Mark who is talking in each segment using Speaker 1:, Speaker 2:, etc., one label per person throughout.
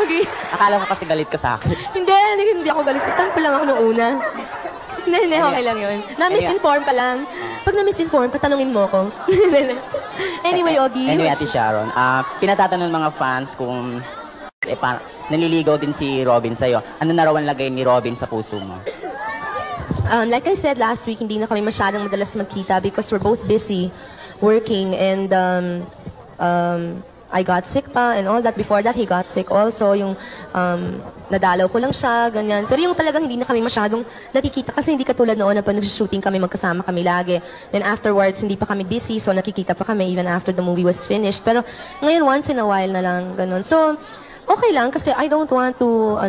Speaker 1: Ogie.
Speaker 2: Akala ko kasi galit ka sa akin.
Speaker 1: Hindi ako galit. Tampo lang ako nung una. Hindi, okay lang yun. Na-misinform ka lang. Pag na-misinform ka, tanungin mo ko. Anyway, Ogie.
Speaker 2: Anyway, Ate Sharon, pinatatanong mga fans kung naliligaw din si Robin sa'yo. Ano na raw ang lagay ni Robin sa puso mo?
Speaker 1: Like I said last week, hindi na kami masyadong madalas magkita because we're both busy working and I got sick pa and all that. Before that, he got sick also. Yung nadalaw ko lang siya, ganyan. Pero yung talagang hindi na kami masyadong nakikita kasi hindi katulad noon na pa nag-shooting kami, magkasama kami lagi. Then afterwards, hindi pa kami busy, so nakikita pa kami even after the movie was finished. Pero ngayon, once in a while na lang, ganun. So, okay lang kasi I don't want to,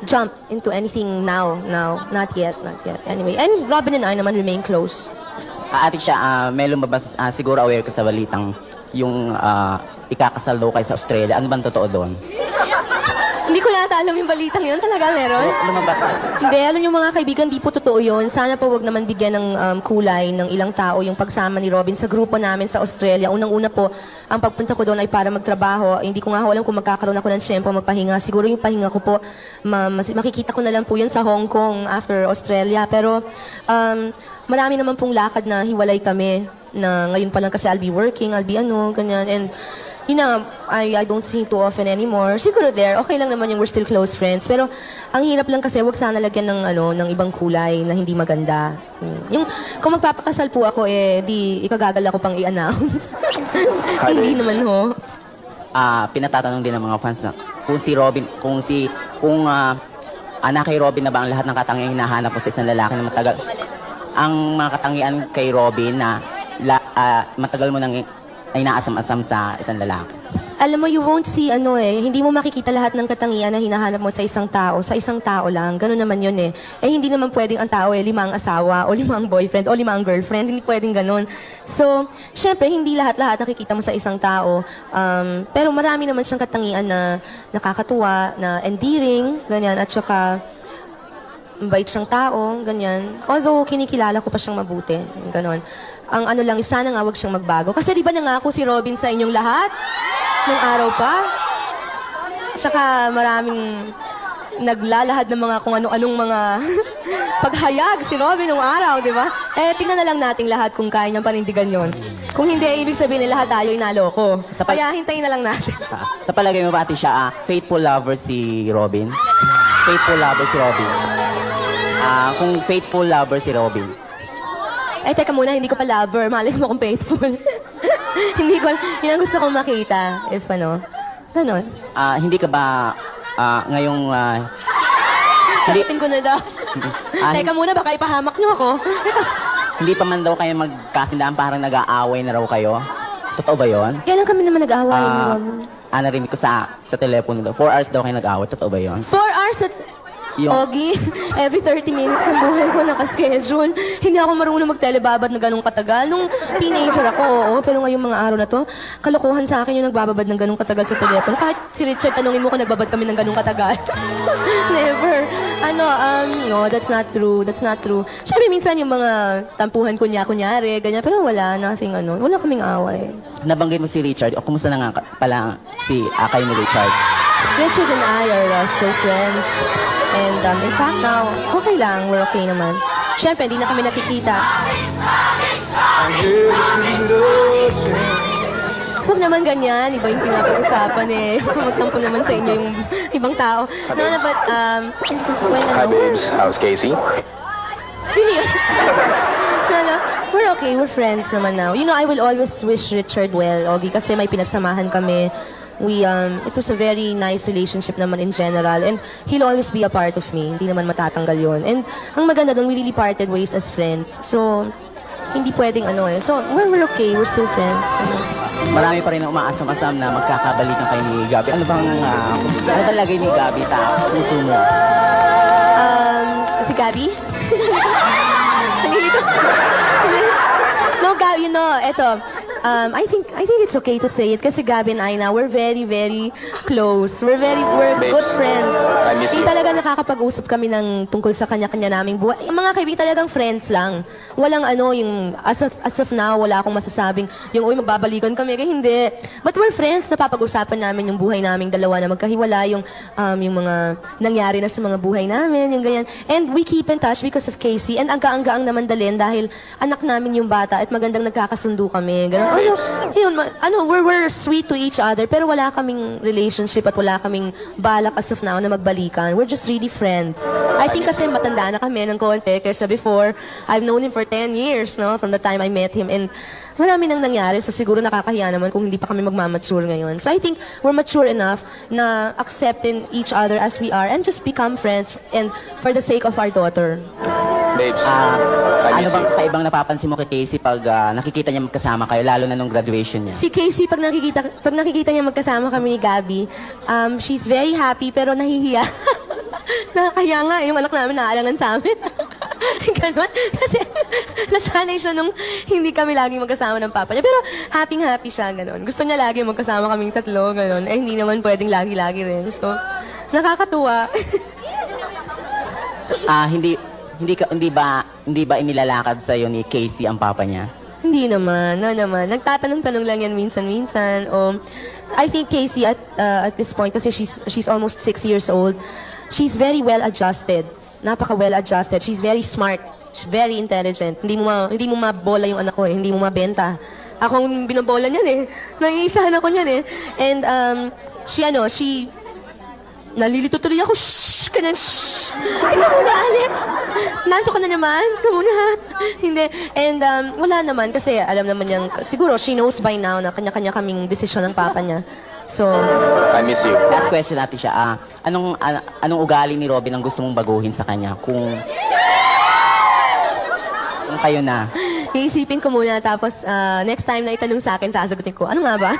Speaker 1: jump into anything now. Not yet. Anyway, and Robin and I naman remain close.
Speaker 2: Ate siya, may lumabas, siguro aware ka sa balitang yung ikakasal daw kayo sa Australia. Ano bang totoo doon?
Speaker 1: Hindi ko yata alam yung balitang yun. Talaga meron?
Speaker 2: Lumabas.
Speaker 1: Hindi, alam yung mga kaibigan, di po totoo yun. Sana po wag naman bigyan ng kulay ng ilang tao yung pagsama ni Robin sa grupo namin sa Australia. Unang-una po, ang pagpunta ko doon ay para magtrabaho. Hindi ko nga alam kung magkakaroon ako ng tiyempo magpahinga. Siguro yung pahinga ko po, makikita ko na lang po yun sa Hong Kong after Australia. Pero marami naman pong lakad na hiwalay kami na ngayon pa lang kasi I'll be working, ganyan. And I don't see too often anymore. Siguro okay lang naman yung we're still close friends. Pero ang hirap lang kasi wag sana lagyan ng ibang kulay na hindi maganda. Yung kung magpapakasal po ako di ikagagal ako pang i-announce. Hindi naman ho.
Speaker 2: Pinatatanong din ng mga fans na kung si Robin, kung anak kay Robin na ba ang lahat ng katangian hinahanap mo sa isang lalaki na matagal. Ang mga katangian kay Robin na matagal mo nang ay naasam-asam sa isang lalaki.
Speaker 1: Alam mo, you won't see hindi mo makikita lahat ng katangian na hinahanap mo sa isang tao lang. Ganun naman yun hindi naman pwedeng ang tao 5 asawa o 5 boyfriend o 5 girlfriend. Hindi pwedeng ganun. So, syempre, hindi lahat-lahat nakikita mo sa isang tao. Pero marami naman siyang katangian na nakakatuwa, na endearing, ganyan, at saka mabait siyang tao, ganyan. Although, kinikilala ko pa siyang mabuti. Ganon. Ang lang, sana nga wag siyang magbago. Kasi di ba nangako si Robin sa inyong lahat? Nung araw pa? Saka maraming naglalahad ng mga kung anong mga paghayag si Robin nung araw, di ba? Tingnan na lang nating lahat kung kaya niyang panindigan yon. Kung hindi, ibig sabihin na lahat tayo inaloko. Kaya hintayin na lang natin.
Speaker 2: Sa palagay mo ba, Ate siya, faithful lover si Robin? Faithful lover si Robin. Kung faithful lover si Robin.
Speaker 1: Teka muna, hindi ko pa lover. Malay mo kung faithful. Hindi ko, yun ang gusto kong makita. If ganon.
Speaker 2: Hindi ka ba, ngayong...
Speaker 1: Sagutin ko na daw. Teka muna, baka ipahamak niyo ako.
Speaker 2: Hindi pa man daw kayo magkasindahan, parang nag-aaway na raw kayo? Totoo ba yun?
Speaker 1: Kailan kami naman nag-aaway?
Speaker 2: Narinig ko sa telepono daw. 4 hours daw kayo nag-aaway. Totoo ba yun?
Speaker 1: 4 hours at... Ogie, every 30 minutes ng buhay ko nakaschedule. Hindi ako marunong magtelebabad na ganun katagal. Nung teenager ako, oo. Pero ngayong mga araw na to, kalokohan sa akin yung nagbababad ng ganun katagal sa telepono. Kahit si Richard, tanungin mo kung nagbabad kami ng ganun katagal. Never. No, that's not true. That's not true. Siyempre, minsan yung mga tampuhan kunyari, ganyan. Pero wala, nothing, wala kaming away.
Speaker 2: Nabanggit mo si Richard. O kumusta na nga pala si Akay ni Richard?
Speaker 1: Richard and I are still friends. And in fact now, okay lang. We're okay naman. Siyempre, hindi na kami nakikita. Huwag naman ganyan. Iba yung pinapag-usapan Magtampo naman sa inyo yung ibang tao. No, but,
Speaker 3: Hi, babes. How's Casey?
Speaker 1: Sino yun? No, we're okay. We're friends naman now. I will always wish Richard well, Ogie, kasi may pinagsamahan kami. It was a very nice relationship naman in general, and he'll always be a part of me. Hindi naman matatanggal yun. And ang maganda doon, we really parted ways as friends. So, hindi pwedeng So, we're okay. We're still friends.
Speaker 2: Marami pa rin ang umaasam-asam na magkakabalikan kayo ni Gabi. Ano bang lagay ni Gabi sa puso mo?
Speaker 1: Si Gabi? Halilito. No, Gabi, eto. I think it's okay to say it kasi Gabby and I now, we're very, very close. We're good friends.
Speaker 3: I miss
Speaker 1: Hindi
Speaker 3: you.
Speaker 1: talaga nakakapag-usap kami ng tungkol sa kanya-kanya naming buhay. Yung mga kaibigan talagang friends lang. Walang yung as of now, wala akong masasabing yung magbabalikan kami. Kaya hindi. But we're friends. Napapag-usapan namin yung buhay naming dalawa na magkahiwala, yung mga nangyari na sa mga buhay namin, yung ganyan. And we keep in touch because of Casey. And ang naman dalhin dahil anak namin yung bata at magandang nagkakasundo kami. Ganun. We're sweet to each other pero wala kaming relationship at wala kaming balak as of now na magbalikan. We're just really friends. I think kasi matanda na kami ng konti kaysa before. I've known him for 10 years, no? From the time I met him. And marami nang nangyari, so siguro nakakahiya naman kung hindi pa kami magmamature ngayon. So I think we're mature enough na accepting each other as we are and just become friends and for the sake of our daughter.
Speaker 3: Babes, I
Speaker 2: Ano
Speaker 3: miss
Speaker 2: bang
Speaker 3: you.
Speaker 2: kakaibang napapansin mo kay Casey pag nakikita niya magkasama kayo, lalo na nung graduation niya?
Speaker 1: Si Casey, pag nakikita niya magkasama kami ni Gabby, she's very happy pero nahihiya. Nakakaya nga, yung anak namin naalangan sa amin. Ganon. Kasi nasanay siya nung hindi kami lagi magkasama ng papa niya. Pero happy siya, ganon. Gusto niya lagi magkasama kaming tatlo, ganon. Eh, hindi naman pwedeng lagi-lagi rin. So, nakakatuwa.
Speaker 2: Hindi ba inilalakad sa ni Casey ang papa niya?
Speaker 1: Hindi naman, Nagtatanong-tanong lang yan minsan-minsan. I think Casey at this point, kasi she's almost 6 years old, she's very well adjusted. Napaka well adjusted. She's very smart. She's very intelligent. Hindi mo mabola yung anak ko eh. Hindi mo mabenta. Akong binabola niyan eh. Naiisahan ako niyan eh. And she nalilito tuloy ako. Shhh! Ganyan, shhh! Tingnan mo na, Alex! Nanto ka na naman? Tingnan mo na. Hindi. And wala naman kasi alam naman niyang, siguro she knows by now na kanya-kanya kaming desisyon ng papa niya. So,
Speaker 3: I miss you.
Speaker 2: Last question natin siya. Anong ugali ni Robin ang gusto mong baguhin sa kanya? Kung kayo na.
Speaker 1: iisipin ko muna tapos next time na itanong sa akin, sasagutin ko. Ano nga ba?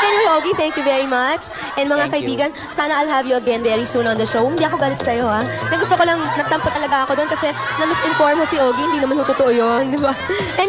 Speaker 1: Anyway, Ogie, thank you very much. And mga
Speaker 2: Thank you.
Speaker 1: kaibigan, sana I'll have you again very soon on the show. Hindi ako galit sa'yo, ha? Gusto ko lang, nagtampo talaga ako doon kasi na-misinform mo si Ogie, hindi naman ho totoo yun, di ba? Anyway,